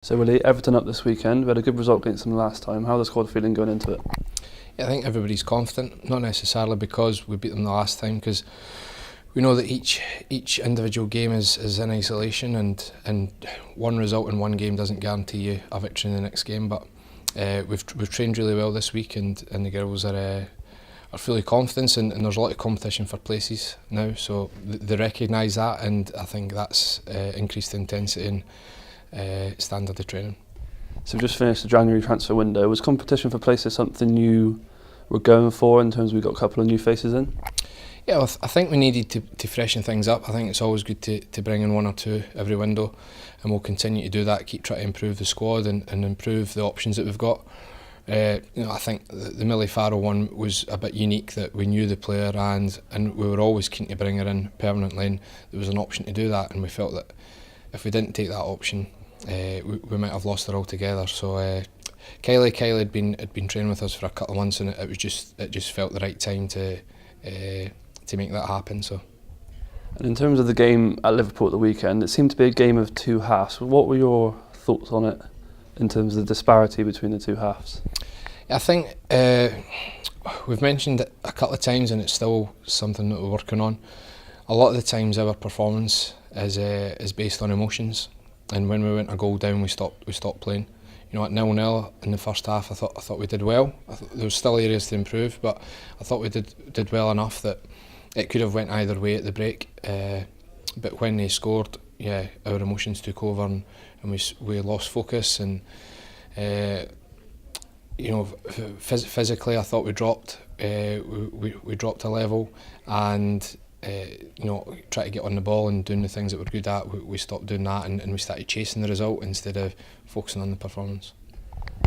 So Willie, Everton up this weekend. We had a good result against them last time. How are the squad feeling going into it? Yeah, I think everybody's confident, not necessarily because we beat them the last time, because we know that each individual game is in isolation, and one result in one game doesn't guarantee you a victory in the next game. But we've trained really well this week, and the girls are fully confident, and there's a lot of competition for places now, so they recognise that, and I think that's increased intensity and standard of training. So we've just finished the January transfer window. Was competition for places something you were going for in terms of we got a couple of new faces in? Yeah, well, I think we needed to freshen things up. I think it's always good to bring in one or two every window, and we'll continue to do that, keep trying to improve the squad and improve the options that we've got. I think the Millie Farrell one was a bit unique, that we knew the player and we were always keen to bring her in permanently, and there was an option to do that, and we felt that if we didn't take that option, we might have lost her altogether. So Kylie had been training with us for a couple of months, and it just felt the right time to make that happen. So. And in terms of the game at Liverpool at the weekend, it seemed to be a game of two halves. What were your thoughts on it in terms of the disparity between the two halves? I think we've mentioned it a couple of times, and it's still something that we're working on. A lot of the times our performance is based on emotions, and when we went a goal down, we stopped playing. At 0-0 in the first half, I thought we did well. There was still areas to improve, but I thought we did well enough that it could have went either way at the break. But when they scored, our emotions took over, and we lost focus, and physically I thought we dropped. We dropped a level, and try to get on the ball and doing the things that we're good at. We stopped doing that, and we started chasing the result instead of focusing on the performance.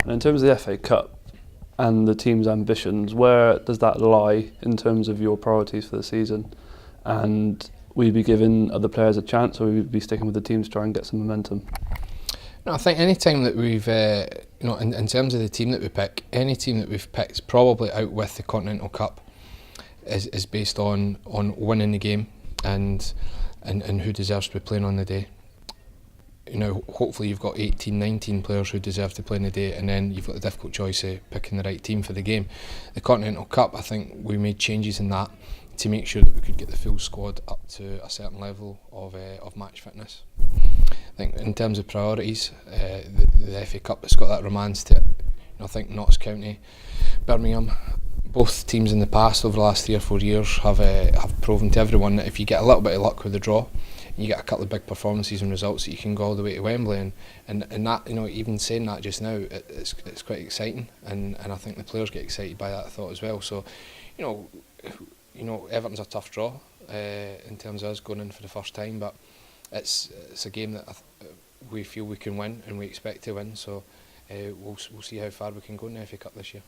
And in terms of the FA Cup and the team's ambitions, where does that lie in terms of your priorities for the season? And will you be giving other players a chance, or will you be sticking with the team to try and get some momentum? No, I think any time that we've, in terms of the team that we pick, any team that we've picked probably out with the Continental Cup is based on winning the game and who deserves to be playing on the day. Hopefully you've got 18, 19 players who deserve to play on the day, and then you've got the difficult choice of picking the right team for the game. The Continental Cup, I think we made changes in that to make sure that we could get the full squad up to a certain level of match fitness. I think in terms of priorities, the FA Cup has got that romance to it. I think Notts County, Birmingham, both teams in the past over the last 3 or 4 years have proven to everyone that if you get a little bit of luck with the draw, you get a couple of big performances and results, that you can go all the way to Wembley, and that, even saying that just now, it's quite exciting, and I think the players get excited by that thought as well. So Everton's a tough draw in terms of us going in for the first time, but it's a game that we feel we can win and we expect to win. So we'll see how far we can go in the FA Cup this year.